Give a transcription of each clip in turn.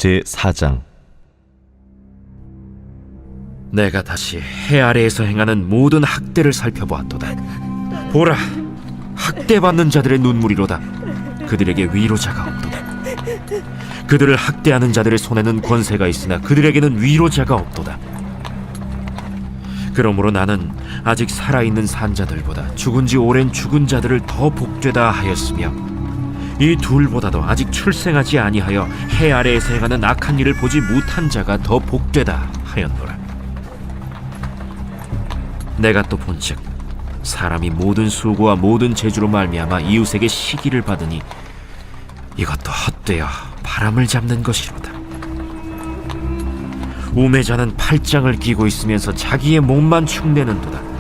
제4장. 내가 다시 해 아래에서 행하는 모든 학대를 살펴보았도다. 보라, 학대받는 자들의 눈물이로다. 그들에게 위로자가 없도다. 그들을 학대하는 자들의 손에는 권세가 있으나 그들에게는 위로자가 없도다. 그러므로 나는 아직 살아있는 산자들보다 죽은 지 오랜 죽은 자들을 더 복되다 하였으며, 이 둘보다도 아직 출생하지 아니하여 해 아래에서 행하는 악한 일을 보지 못한 자가 더 복되다 하였노라. 내가 또 본즉 사람이 모든 수고와 모든 재주로 말미암아 이웃에게 시기를 받으니 이것도 헛되어 바람을 잡는 것이로다. 우매자는 팔짱을 끼고 있으면서 자기의 몸만 축내는도다.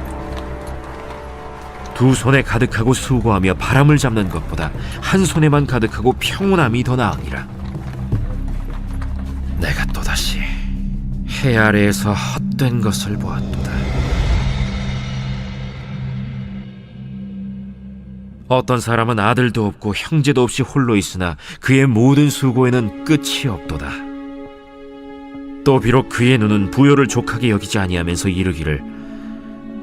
두 손에 가득하고 수고하며 바람을 잡는 것보다 한 손에만 가득하고 평온함이 더 나으니라. 내가 또다시 해 아래에서 헛된 것을 보았도다. 어떤 사람은 아들도 없고 형제도 없이 홀로 있으나 그의 모든 수고에는 끝이 없도다. 또 비록 그의 눈은 부요를 족하게 여기지 아니하면서 이르기를,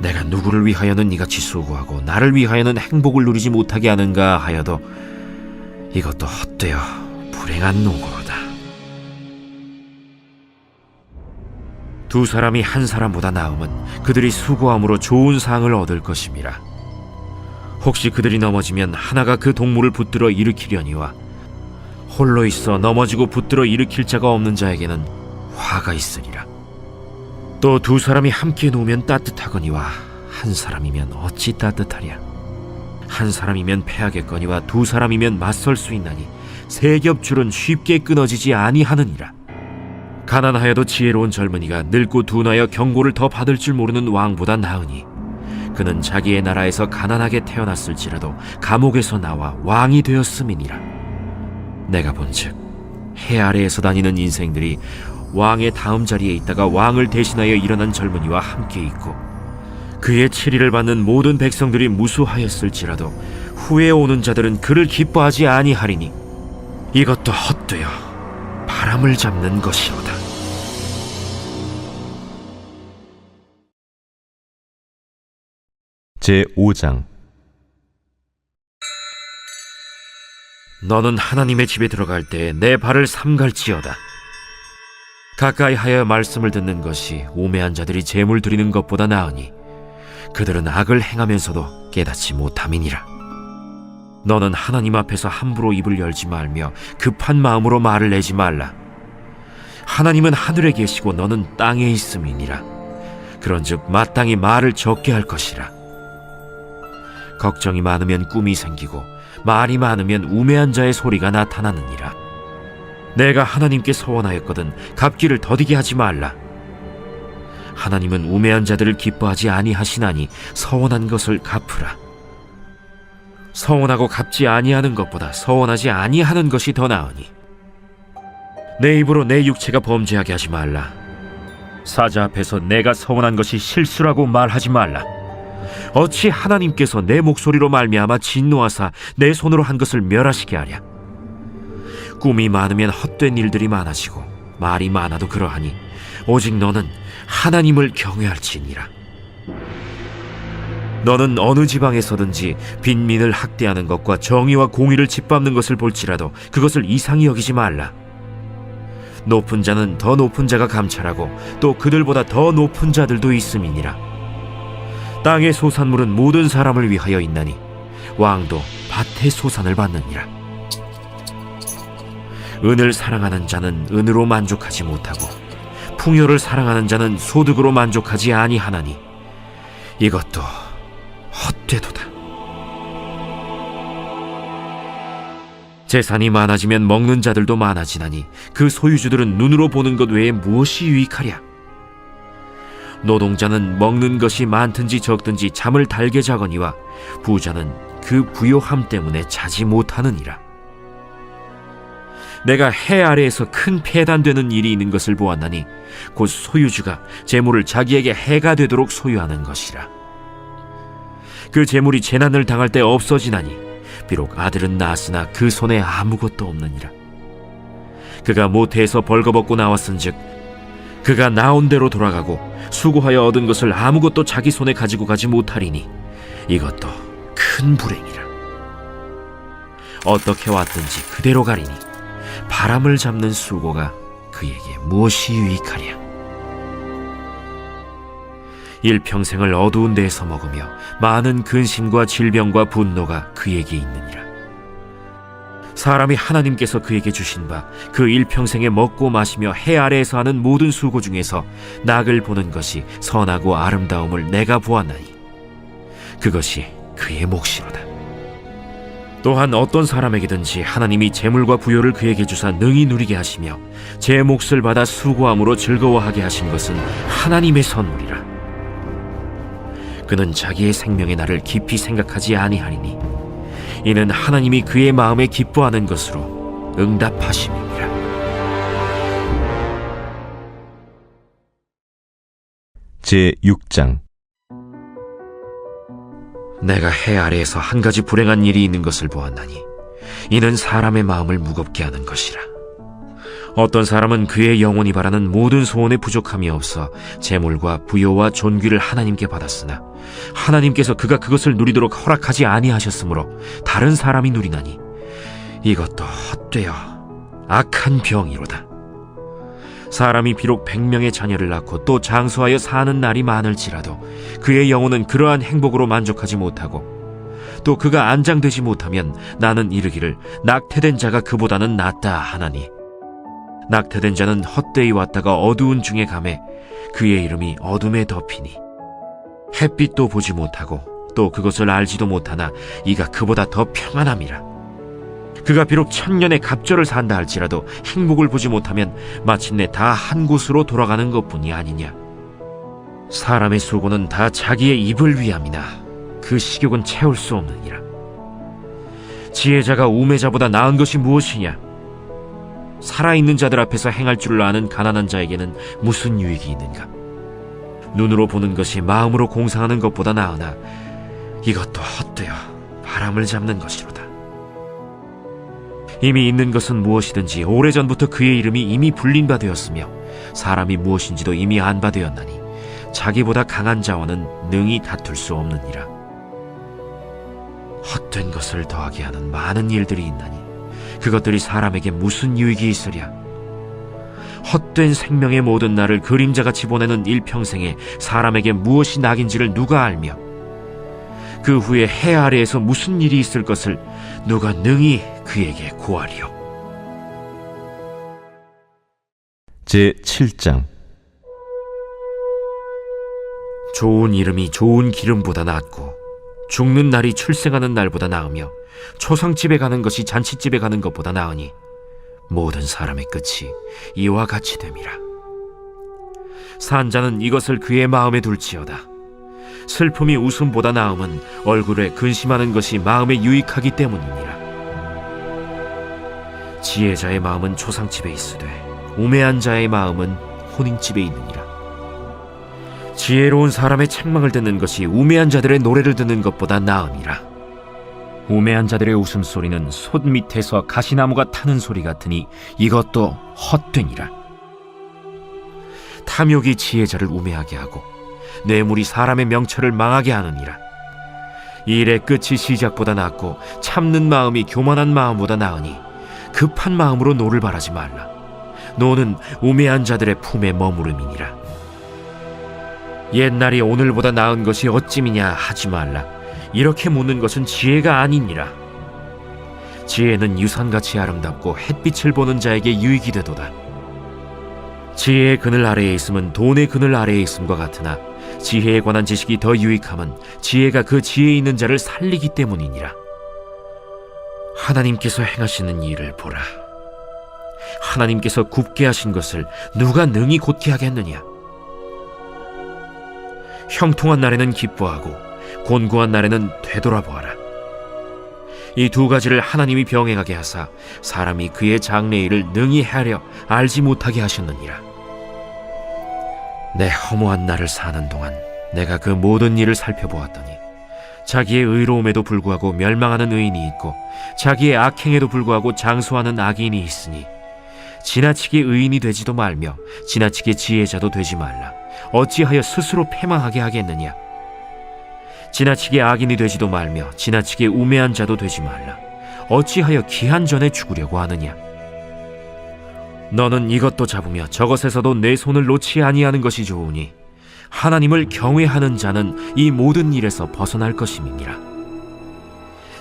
내가 누구를 위하여는 이같이 수고하고 나를 위하여는 행복을 누리지 못하게 하는가 하여도 이것도 헛되어 불행한 노고로다. 두 사람이 한 사람보다 나음은 그들이 수고함으로 좋은 상을 얻을 것임이라. 혹시 그들이 넘어지면 하나가 그 동물을 붙들어 일으키려니와 홀로 있어 넘어지고 붙들어 일으킬 자가 없는 자에게는 화가 있으리라. 또 두 사람이 함께 놓으면 따뜻하거니와 한 사람이면 어찌 따뜻하랴. 한 사람이면 패하겠거니와 두 사람이면 맞설 수 있나니 세 겹줄은 쉽게 끊어지지 아니하느니라. 가난하여도 지혜로운 젊은이가 늙고 둔하여 경고를 더 받을 줄 모르는 왕보다 나으니, 그는 자기의 나라에서 가난하게 태어났을지라도 감옥에서 나와 왕이 되었음이니라. 내가 본즉 해 아래에서 다니는 인생들이 왕의 다음 자리에 있다가 왕을 대신하여 일어난 젊은이와 함께 있고, 그의 치리를 받는 모든 백성들이 무수하였을지라도 후에 오는 자들은 그를 기뻐하지 아니하리니 이것도 헛되어 바람을 잡는 것이로다. 제5장. 너는 하나님의 집에 들어갈 때 내 발을 삼갈지어다. 가까이 하여 말씀을 듣는 것이 우매한 자들이 제물 드리는 것보다 나으니 그들은 악을 행하면서도 깨닫지 못함이니라. 너는 하나님 앞에서 함부로 입을 열지 말며 급한 마음으로 말을 내지 말라. 하나님은 하늘에 계시고 너는 땅에 있음이니라. 그런즉 마땅히 말을 적게 할 것이라. 걱정이 많으면 꿈이 생기고 말이 많으면 우매한 자의 소리가 나타나느니라. 내가 하나님께 서원하였거든 갚기를 더디게 하지 말라. 하나님은 우매한 자들을 기뻐하지 아니하시나니 서원한 것을 갚으라. 서원하고 갚지 아니하는 것보다 서원하지 아니하는 것이 더 나으니 내 입으로 내 육체가 범죄하게 하지 말라. 사자 앞에서 내가 서원한 것이 실수라고 말하지 말라. 어찌 하나님께서 내 목소리로 말미암아 진노하사 내 손으로 한 것을 멸하시게 하랴. 꿈이 많으면 헛된 일들이 많아지고 말이 많아도 그러하니 오직 너는 하나님을 경외할지니라. 너는 어느 지방에서든지 빈민을 학대하는 것과 정의와 공의를 짓밟는 것을 볼지라도 그것을 이상히 여기지 말라. 높은 자는 더 높은 자가 감찰하고 또 그들보다 더 높은 자들도 있음이니라. 땅의 소산물은 모든 사람을 위하여 있나니 왕도 밭의 소산을 받느니라. 은을 사랑하는 자는 은으로 만족하지 못하고 풍요를 사랑하는 자는 소득으로 만족하지 아니하나니 이것도 헛되도다. 재산이 많아지면 먹는 자들도 많아지나니 그 소유주들은 눈으로 보는 것 외에 무엇이 유익하랴. 노동자는 먹는 것이 많든지 적든지 잠을 달게 자거니와 부자는 그 부요함 때문에 자지 못하느니라. 내가 해 아래에서 큰 폐단되는 일이 있는 것을 보았나니 곧 소유주가 재물을 자기에게 해가 되도록 소유하는 것이라. 그 재물이 재난을 당할 때 없어지나니 비록 아들은 낳았으나 그 손에 아무것도 없느니라. 그가 모태에서 벌거벗고 나왔은즉 그가 나온 대로 돌아가고 수고하여 얻은 것을 아무것도 자기 손에 가지고 가지 못하리니 이것도 큰 불행이라. 어떻게 왔든지 그대로 가리니 바람을 잡는 수고가 그에게 무엇이 유익하랴. 일평생을 어두운 데에서 먹으며 많은 근심과 질병과 분노가 그에게 있느니라. 사람이 하나님께서 그에게 주신 바 그 일평생에 먹고 마시며 해 아래에서 하는 모든 수고 중에서 낙을 보는 것이 선하고 아름다움을 내가 보았나니 그것이 그의 몫이로다. 또한 어떤 사람에게든지 하나님이 재물과 부요를 그에게 주사 능히 누리게 하시며 제 몫을 받아 수고함으로 즐거워하게 하신 것은 하나님의 선물이라. 그는 자기의 생명의 날을 깊이 생각하지 아니하리니 이는 하나님이 그의 마음에 기뻐하는 것으로 응답하심이니라. 제6장. 내가 해 아래에서 한 가지 불행한 일이 있는 것을 보았나니 이는 사람의 마음을 무겁게 하는 것이라. 어떤 사람은 그의 영혼이 바라는 모든 소원에 부족함이 없어 재물과 부요와 존귀를 하나님께 받았으나 하나님께서 그가 그것을 누리도록 허락하지 아니하셨으므로 다른 사람이 누리나니 이것도 헛되어 악한 병이로다. 사람이 비록 100명의 자녀를 낳고 또 장수하여 사는 날이 많을지라도 그의 영혼은 그러한 행복으로 만족하지 못하고 또 그가 안장되지 못하면 나는 이르기를 낙태된 자가 그보다는 낫다 하나니 낙태된 자는 헛되이 왔다가 어두운 중에 가매 그의 이름이 어둠에 덮이니 햇빛도 보지 못하고 또 그것을 알지도 못하나 이가 그보다 더 평안함이라. 그가 비록 1000년의 갑절을 산다 할지라도 행복을 보지 못하면 마침내 다 한 곳으로 돌아가는 것뿐이 아니냐. 사람의 수고는 다 자기의 입을 위함이나 그 식욕은 채울 수 없느니라. 지혜자가 우매자보다 나은 것이 무엇이냐. 살아있는 자들 앞에서 행할 줄을 아는 가난한 자에게는 무슨 유익이 있는가. 눈으로 보는 것이 마음으로 공상하는 것보다 나으나 이것도 헛되어 바람을 잡는 것이로다. 이미 있는 것은 무엇이든지 오래전부터 그의 이름이 이미 불린 바 되었으며 사람이 무엇인지도 이미 안 바 되었나니 자기보다 강한 자와는 능히 다툴 수 없느니라. 헛된 것을 더하게 하는 많은 일들이 있나니 그것들이 사람에게 무슨 유익이 있으랴. 헛된 생명의 모든 날을 그림자같이 보내는 일평생에 사람에게 무엇이 낙인지를 누가 알며 그 후에 해 아래에서 무슨 일이 있을 것을 누가 능히 그에게 고하리요. 제7장. 좋은 이름이 좋은 기름보다 낫고 죽는 날이 출생하는 날보다 나으며 초상집에 가는 것이 잔치집에 가는 것보다 나으니 모든 사람의 끝이 이와 같이 됨이라. 산자는 이것을 그의 마음에 둘지어다. 슬픔이 웃음보다 나음은 얼굴에 근심하는 것이 마음에 유익하기 때문이니라. 지혜자의 마음은 초상집에 있으되 우매한 자의 마음은 혼인집에 있느니라. 지혜로운 사람의 책망을 듣는 것이 우매한 자들의 노래를 듣는 것보다 나음이라. 우매한 자들의 웃음소리는 솥 밑에서 가시나무가 타는 소리 같으니 이것도 헛되니라. 탐욕이 지혜자를 우매하게 하고 뇌물이 사람의 명철을 망하게 하느니라. 일의 끝이 시작보다 낫고 참는 마음이 교만한 마음보다 나으니 급한 마음으로 노를 바라지 말라. 노는 우매한 자들의 품에 머무름이니라. 옛날이 오늘보다 나은 것이 어찌미냐 하지 말라. 이렇게 묻는 것은 지혜가 아니니라. 지혜는 유산같이 아름답고 햇빛을 보는 자에게 유익이 되도다. 지혜의 그늘 아래에 있음은 돈의 그늘 아래에 있음과 같으나 지혜에 관한 지식이 더 유익함은 지혜가 그 지혜 있는 자를 살리기 때문이니라. 하나님께서 행하시는 일을 보라. 하나님께서 굽게 하신 것을 누가 능히 곧게 하겠느냐. 형통한 날에는 기뻐하고 곤고한 날에는 되돌아보아라. 이 두 가지를 하나님이 병행하게 하사 사람이 그의 장래일을 능히 헤아려 알지 못하게 하셨느니라. 내 허무한 날을 사는 동안 내가 그 모든 일을 살펴보았더니 자기의 의로움에도 불구하고 멸망하는 의인이 있고 자기의 악행에도 불구하고 장수하는 악인이 있으니 지나치게 의인이 되지도 말며 지나치게 지혜자도 되지 말라. 어찌하여 스스로 패망하게 하겠느냐? 지나치게 악인이 되지도 말며 지나치게 우매한 자도 되지 말라. 어찌하여 기한 전에 죽으려고 하느냐? 너는 이것도 잡으며 저것에서도 내 손을 놓지 아니하는 것이 좋으니 하나님을 경외하는 자는 이 모든 일에서 벗어날 것임이니라.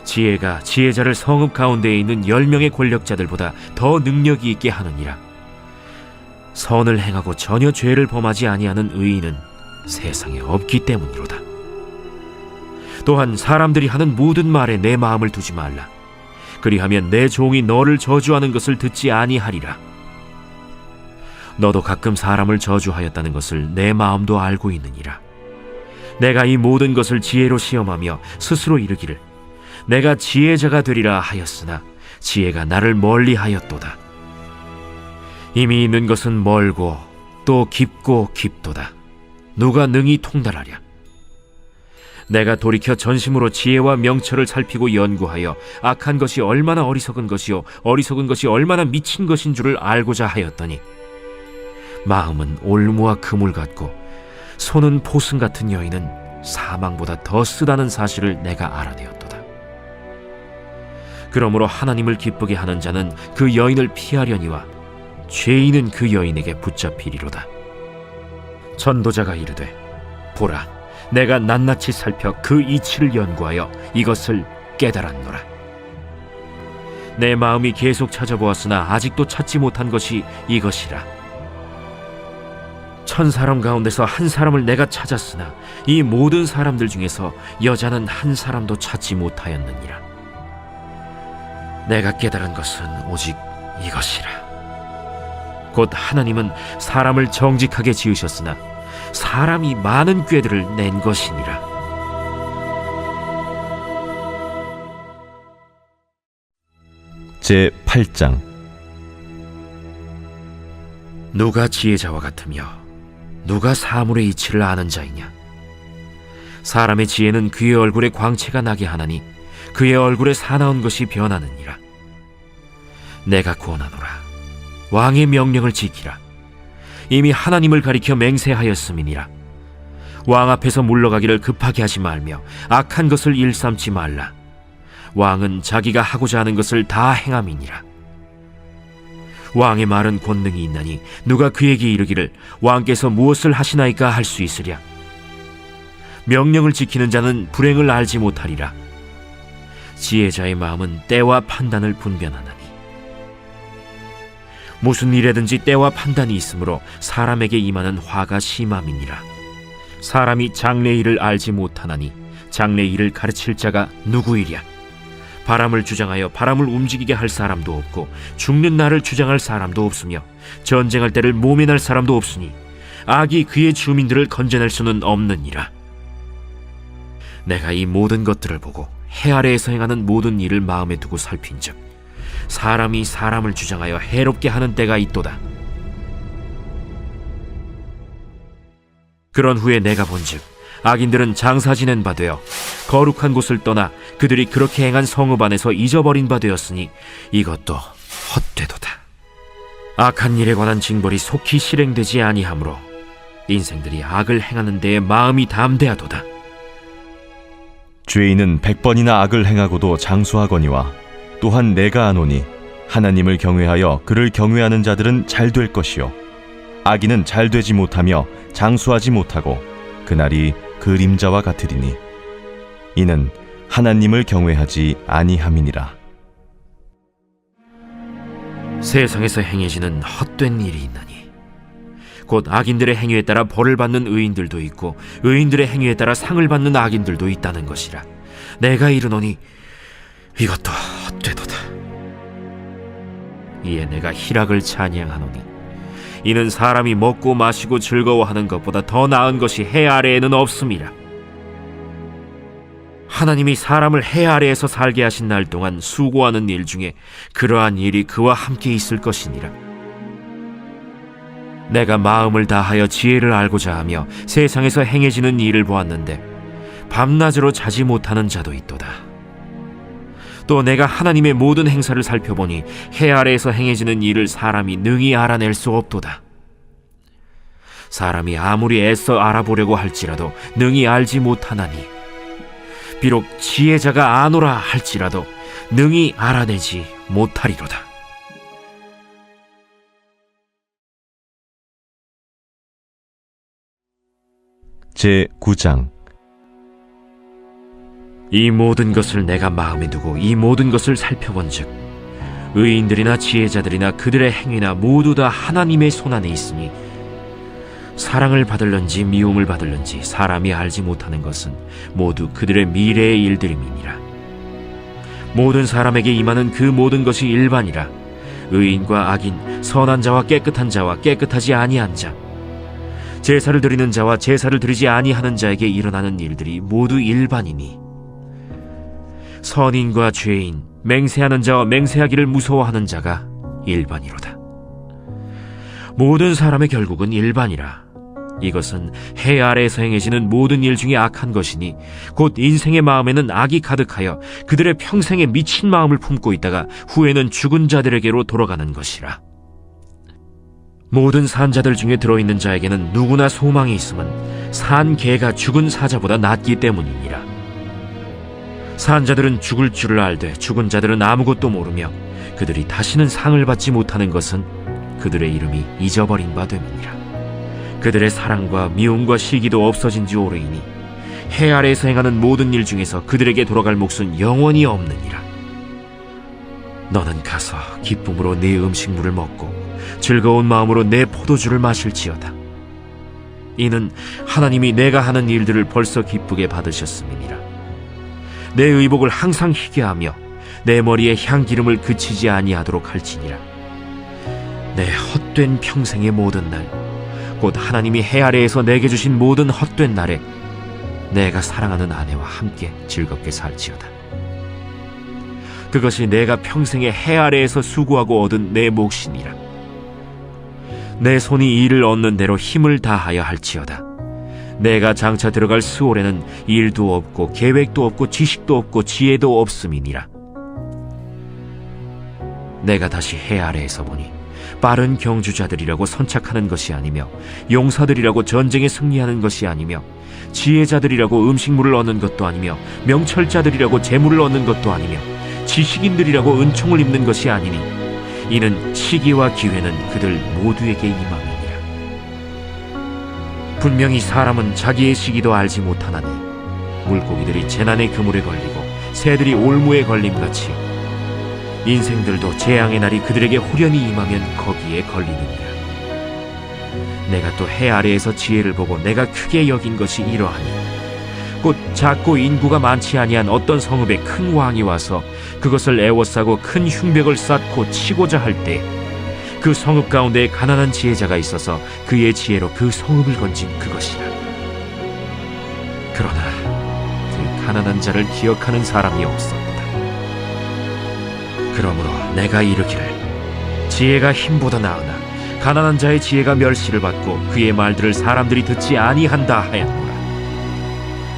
지혜가 지혜자를 성읍 가운데에 있는 10명의 권력자들보다 더 능력이 있게 하느니라. 선을 행하고 전혀 죄를 범하지 아니하는 의인은 세상에 없기 때문이로다. 또한 사람들이 하는 모든 말에 내 마음을 두지 말라. 그리하면 내 종이 너를 저주하는 것을 듣지 아니하리라. 너도 가끔 사람을 저주하였다는 것을 내 마음도 알고 있느니라. 내가 이 모든 것을 지혜로 시험하며 스스로 이르기를 내가 지혜자가 되리라 하였으나 지혜가 나를 멀리하였도다. 이미 있는 것은 멀고 또 깊고 깊도다. 누가 능히 통달하랴? 내가 돌이켜 전심으로 지혜와 명철을 살피고 연구하여 악한 것이 얼마나 어리석은 것이요 어리석은 것이 얼마나 미친 것인 줄을 알고자 하였더니 마음은 올무와 그물 같고 손은 포승 같은 여인은 사망보다 더 쓰다는 사실을 내가 알아내었도다. 그러므로 하나님을 기쁘게 하는 자는 그 여인을 피하려니와 죄인은 그 여인에게 붙잡히리로다. 전도자가 이르되 보라, 내가 낱낱이 살펴 그 이치를 연구하여 이것을 깨달았노라. 내 마음이 계속 찾아보았으나 아직도 찾지 못한 것이 이것이라. 1000사람 가운데서 한 사람을 내가 찾았으나 이 모든 사람들 중에서 여자는 한 사람도 찾지 못하였느니라. 내가 깨달은 것은 오직 이것이라. 곧 하나님은 사람을 정직하게 지으셨으나 사람이 많은 꾀들을 낸 것이니라. 제8장. 누가 지혜자와 같으며 누가 사물의 이치를 아는 자이냐? 사람의 지혜는 그의 얼굴에 광채가 나게 하나니 그의 얼굴에 사나운 것이 변하느니라. 내가 구원하노라. 왕의 명령을 지키라. 이미 하나님을 가리켜 맹세하였음이니라. 왕 앞에서 물러가기를 급하게 하지 말며 악한 것을 일삼지 말라. 왕은 자기가 하고자 하는 것을 다 행함이니라. 왕의 말은 권능이 있나니 누가 그에게 이르기를 왕께서 무엇을 하시나이까 할 수 있으랴. 명령을 지키는 자는 불행을 알지 못하리라. 지혜자의 마음은 때와 판단을 분별하나니 무슨 일에든지 때와 판단이 있으므로 사람에게 임하는 화가 심함이니라. 사람이 장래의 일을 알지 못하나니 장래의 일을 가르칠 자가 누구이랴. 바람을 주장하여 바람을 움직이게 할 사람도 없고 죽는 날을 주장할 사람도 없으며 전쟁할 때를 모면할 사람도 없으니 악이 그의 주민들을 건져낼 수는 없느니라. 내가 이 모든 것들을 보고 해 아래에서 행하는 모든 일을 마음에 두고 살핀즉 사람이 사람을 주장하여 해롭게 하는 때가 있도다. 그런 후에 내가 본즉 악인들은 장사 지낸 바 되어 거룩한 곳을 떠나 그들이 그렇게 행한 성읍 안에서 잊어버린 바 되었으니 이것도 헛되도다. 악한 일에 관한 징벌이 속히 실행되지 아니하므로 인생들이 악을 행하는 데에 마음이 담대하도다. 죄인은 100번이나 악을 행하고도 장수하거니와 또한 내가 아노니 하나님을 경외하여 그를 경외하는 자들은 잘 될 것이요 악인은 잘 되지 못하며 장수하지 못하고 그날이 그림자와 같으리니 이는 하나님을 경외하지 아니함이니라. 세상에서 행해지는 헛된 일이 있나니 곧 악인들의 행위에 따라 벌을 받는 의인들도 있고 의인들의 행위에 따라 상을 받는 악인들도 있다는 것이라. 내가 이르노니 이것도 헛되도다. 이에 내가 희락을 찬양하노니 이는 사람이 먹고 마시고 즐거워하는 것보다 더 나은 것이 해 아래에는 없음이라. 하나님이 사람을 해 아래에서 살게 하신 날 동안 수고하는 일 중에 그러한 일이 그와 함께 있을 것이니라. 내가 마음을 다하여 지혜를 알고자 하며 세상에서 행해지는 일을 보았는데 밤낮으로 자지 못하는 자도 있도다. 또 내가 하나님의 모든 행사를 살펴보니 해 아래에서 행해지는 일을 사람이 능히 알아낼 수 없도다. 사람이 아무리 애써 알아보려고 할지라도 능히 알지 못하나니 비록 지혜자가 아노라 할지라도 능히 알아내지 못하리로다. 제9장. 이 모든 것을 내가 마음에 두고 이 모든 것을 살펴본즉 의인들이나 지혜자들이나 그들의 행위나 모두 다 하나님의 손안에 있으니 사랑을 받을런지 미움을 받을런지 사람이 알지 못하는 것은 모두 그들의 미래의 일들임이니라. 모든 사람에게 임하는 그 모든 것이 일반이라. 의인과 악인, 선한 자와 깨끗한 자와 깨끗하지 아니한 자, 제사를 드리는 자와 제사를 드리지 아니하는 자에게 일어나는 일들이 모두 일반이니 선인과 죄인, 맹세하는 자와 맹세하기를 무서워하는 자가 일반이로다. 모든 사람의 결국은 일반이라. 이것은 해 아래에서 행해지는 모든 일 중에 악한 것이니 곧 인생의 마음에는 악이 가득하여 그들의 평생에 미친 마음을 품고 있다가 후에는 죽은 자들에게로 돌아가는 것이라. 모든 산자들 중에 들어있는 자에게는 누구나 소망이 있음은 산 개가 죽은 사자보다 낫기 때문이니라. 산자들은 죽을 줄을 알되 죽은 자들은 아무것도 모르며 그들이 다시는 상을 받지 못하는 것은 그들의 이름이 잊어버린 바 됨이니라. 그들의 사랑과 미움과 시기도 없어진 지 오래이니 해 아래에서 행하는 모든 일 중에서 그들에게 돌아갈 몫은 영원히 없느니라. 너는 가서 기쁨으로 네 음식물을 먹고 즐거운 마음으로 내 포도주를 마실지어다. 이는 하나님이 내가 하는 일들을 벌써 기쁘게 받으셨음이니라. 내 의복을 항상 희게 하며 내 머리에 향기름을 그치지 아니하도록 할지니라. 내 헛된 평생의 모든 날, 곧 하나님이 해 아래에서 내게 주신 모든 헛된 날에 내가 사랑하는 아내와 함께 즐겁게 살지어다. 그것이 내가 평생에 해 아래에서 수고하고 얻은 내 몫이니라. 내 손이 일을 얻는 대로 힘을 다하여 할지어다. 내가 장차 들어갈 스올에는 일도 없고 계획도 없고 지식도 없고 지혜도 없음이니라. 내가 다시 해 아래에서 보니 빠른 경주자들이라고 선착하는 것이 아니며 용사들이라고 전쟁에 승리하는 것이 아니며 지혜자들이라고 음식물을 얻는 것도 아니며 명철자들이라고 재물을 얻는 것도 아니며 지식인들이라고 은총을 입는 것이 아니니 이는 시기와 기회는 그들 모두에게 임함이니라. 분명히 사람은 자기의 시기도 알지 못하나니 물고기들이 재난의 그물에 걸리고 새들이 올무에 걸림같이 인생들도 재앙의 날이 그들에게 후련히 임하면 거기에 걸리느니라. 내가 또 해 아래에서 지혜를 보고 내가 크게 여긴 것이 이러하니 곧 작고 인구가 많지 아니한 어떤 성읍에 큰 왕이 와서 그것을 애워싸고 큰 흉벽을 쌓고 치고자 할 때 그 성읍 가운데 가난한 지혜자가 있어서 그의 지혜로 그 성읍을 건진 그것이라. 그러나 그 가난한 자를 기억하는 사람이 없었다. 그러므로 내가 이르기를 지혜가 힘보다 나으나 가난한 자의 지혜가 멸시를 받고 그의 말들을 사람들이 듣지 아니한다 하였노라.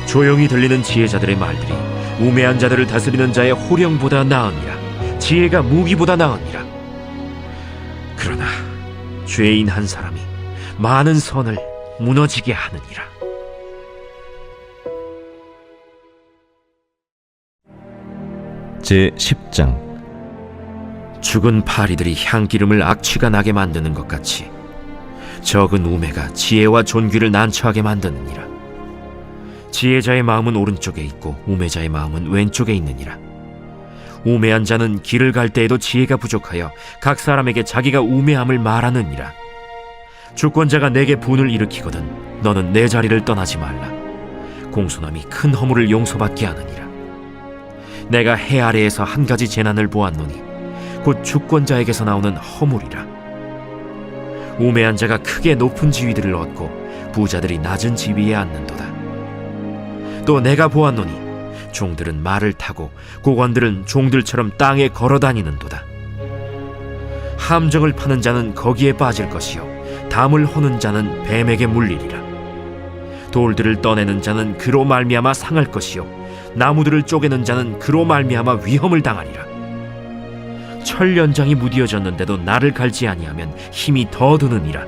조용히 들리는 지혜자들의 말들이 우매한 자들을 다스리는 자의 호령보다 나으니라. 지혜가 무기보다 나으니라. 그러나 죄인 한 사람이 많은 선을 무너지게 하느니라. 제10장. 죽은 파리들이 향기름을 악취가 나게 만드는 것 같이 적은 우매가 지혜와 존귀를 난처하게 만드느니라. 지혜자의 마음은 오른쪽에 있고 우매자의 마음은 왼쪽에 있느니라. 우매한 자는 길을 갈 때에도 지혜가 부족하여 각 사람에게 자기가 우매함을 말하느니라. 주권자가 내게 분을 일으키거든 너는 내 자리를 떠나지 말라. 공손함이 큰 허물을 용서받게 하느니라. 내가 해 아래에서 한 가지 재난을 보았노니 곧 주권자에게서 나오는 허물이라. 우매한 자가 크게 높은 지위들을 얻고 부자들이 낮은 지위에 앉는도다. 또 내가 보았노니 종들은 말을 타고 고관들은 종들처럼 땅에 걸어다니는도다. 함정을 파는 자는 거기에 빠질 것이요 담을 허는 자는 뱀에게 물리리라. 돌들을 떠내는 자는 그로 말미암아 상할 것이요 나무들을 쪼개는 자는 그로 말미암아 위험을 당하리라. 철 연장이 무디어졌는데도 나를 갈지 아니하면 힘이 더 드느니라.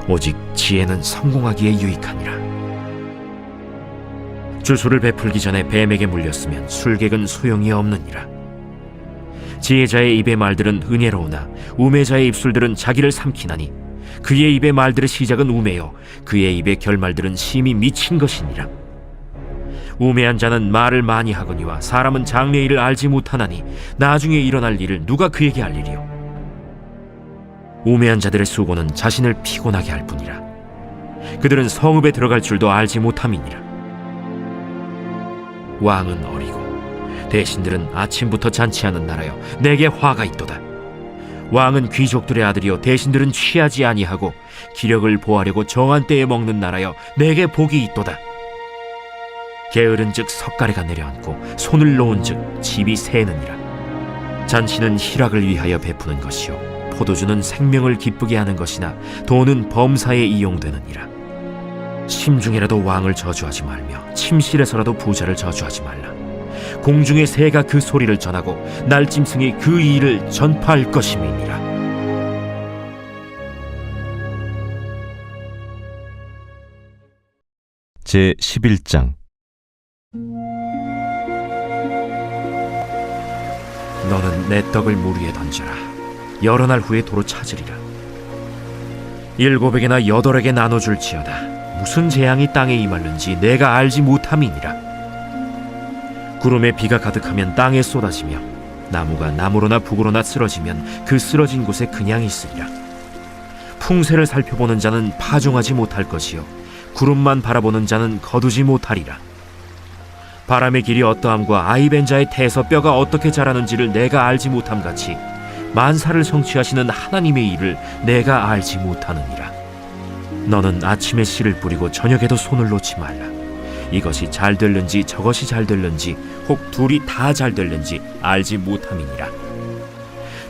오직 지혜는 성공하기에 유익하니라. 주술을 베풀기 전에 뱀에게 물렸으면 술객은 소용이 없느니라. 지혜자의 입의 말들은 은혜로우나 우매자의 입술들은 자기를 삼키나니 그의 입의 말들의 시작은 우매요 그의 입의 결말들은 심히 미친 것이니라. 우매한 자는 말을 많이 하거니와 사람은 장래의 일을 알지 못하나니 나중에 일어날 일을 누가 그에게 알리리요. 우매한 자들의 수고는 자신을 피곤하게 할 뿐이라. 그들은 성읍에 들어갈 줄도 알지 못함이니라. 왕은 어리고 대신들은 아침부터 잔치하는 나라여 내게 화가 있도다. 왕은 귀족들의 아들이요 대신들은 취하지 아니하고 기력을 보하려고 정한 때에 먹는 나라여 내게 복이 있도다. 게으른즉 석가래가 내려앉고 손을 놓은즉 집이 새느니라. 잔치는 희락을 위하여 베푸는 것이요 포도주는 생명을 기쁘게 하는 것이나 돈은 범사에 이용되느니라. 심중에라도 왕을 저주하지 말며 침실에서라도 부자를 저주하지 말라. 공중의 새가 그 소리를 전하고 날짐승이 그 일을 전파할 것임이니라. 제 11장. 너는 내 떡을 물 위에 던져라. 여러 날 후에 도로 찾으리라. 7에게나 8에게 나눠줄지어다. 무슨 재앙이 땅에 임하는지 내가 알지 못함이니라. 구름에 비가 가득하면 땅에 쏟아지며 나무가 나무로나 북으로나 쓰러지면 그 쓰러진 곳에 그냥 있으리라. 풍세를 살펴보는 자는 파종하지 못할 것이요 구름만 바라보는 자는 거두지 못하리라. 바람의 길이 어떠함과 아이벤 자의 태에서 뼈가 어떻게 자라는지를 내가 알지 못함같이 만사를 성취하시는 하나님의 일을 내가 알지 못하느니라. 너는 아침에 씨를 뿌리고 저녁에도 손을 놓지 말라. 이것이 잘 될는지 저것이 잘 될는지 혹 둘이 다 잘 될는지 알지 못함이니라.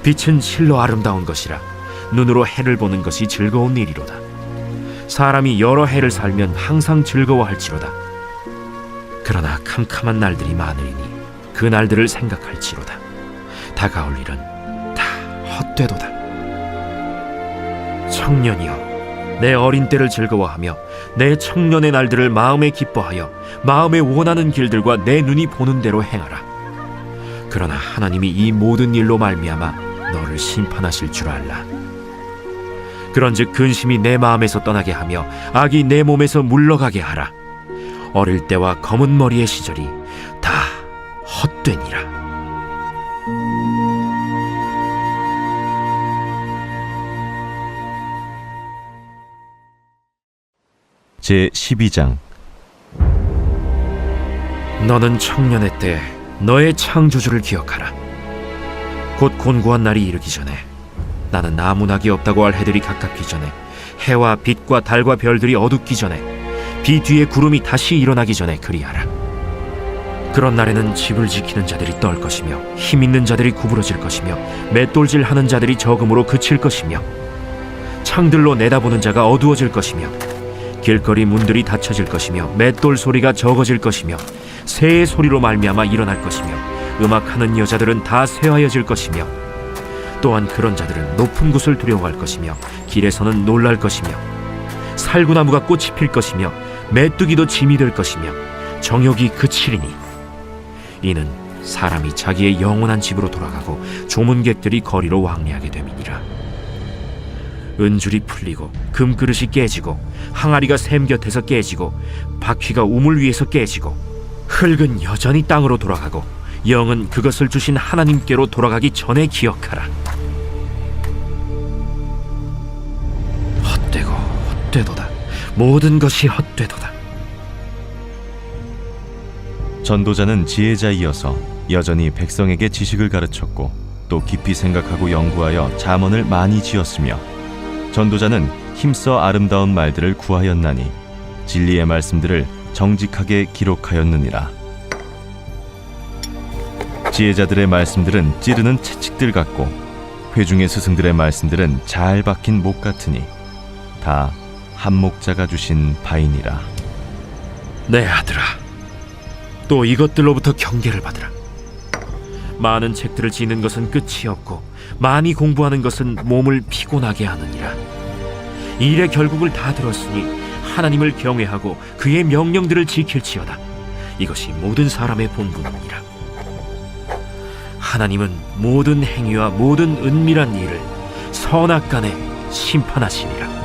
빛은 실로 아름다운 것이라. 눈으로 해를 보는 것이 즐거운 일이로다. 사람이 여러 해를 살면 항상 즐거워할지로다. 그러나 캄캄한 날들이 많으리니 그 날들을 생각할지로다. 다가올 일은 다 헛되도다. 청년이여, 내 어린 때를 즐거워하며 내 청년의 날들을 마음에 기뻐하여 마음에 원하는 길들과 내 눈이 보는 대로 행하라. 그러나 하나님이 이 모든 일로 말미암아 너를 심판하실 줄 알라. 그런즉 근심이 내 마음에서 떠나게 하며 악이 내 몸에서 물러가게 하라. 어릴 때와 검은 머리의 시절이 다 헛되니라. 제 12장. 너는 청년의 때 너의 창조주를 기억하라. 곧 곤고한 날이 이르기 전에 나는 아무 낙이 없다고 할 해들이 가깝기 전에 해와 빛과 달과 별들이 어둡기 전에 비 뒤에 구름이 다시 일어나기 전에 그리하라. 그런 날에는 집을 지키는 자들이 떨 것이며 힘 있는 자들이 구부러질 것이며 맷돌질 하는 자들이 적음으로 그칠 것이며 창들로 내다보는 자가 어두워질 것이며 길거리 문들이 닫혀질 것이며 맷돌 소리가 적어질 것이며 새의 소리로 말미암아 일어날 것이며 음악하는 여자들은 다 쇠하여질 것이며 또한 그런 자들은 높은 곳을 두려워할 것이며 길에서는 놀랄 것이며 살구나무가 꽃이 필 것이며 메뚜기도 짐이 될 것이며 정욕이 그치리니 이는 사람이 자기의 영원한 집으로 돌아가고 조문객들이 거리로 왕래하게 됨이니라. 은줄이 풀리고 금그릇이 깨지고 항아리가 샘 곁에서 깨지고 바퀴가 우물 위에서 깨지고 흙은 여전히 땅으로 돌아가고 영은 그것을 주신 하나님께로 돌아가기 전에 기억하라. 헛되고 헛되도다. 모든 것이 헛되도다. 전도자는 지혜자이어서 여전히 백성에게 지식을 가르쳤고 또 깊이 생각하고 연구하여 잠언을 많이 지었으며 전도자는 힘써 아름다운 말들을 구하였나니 진리의 말씀들을 정직하게 기록하였느니라. 지혜자들의 말씀들은 찌르는 채찍들 같고 회중의 스승들의 말씀들은 잘 박힌 목 같으니 다 한목자가 주신 바이니라. 내 아들아, 또 이것들로부터 경계를 받으라. 많은 책들을 지는 것은 끝이 없고 많이 공부하는 것은 몸을 피곤하게 하느니라. 이 일의 결국을 다 들었으니 하나님을 경외하고 그의 명령들을 지킬지어다. 이것이 모든 사람의 본분이니라. 하나님은 모든 행위와 모든 은밀한 일을 선악간에 심판하시니라.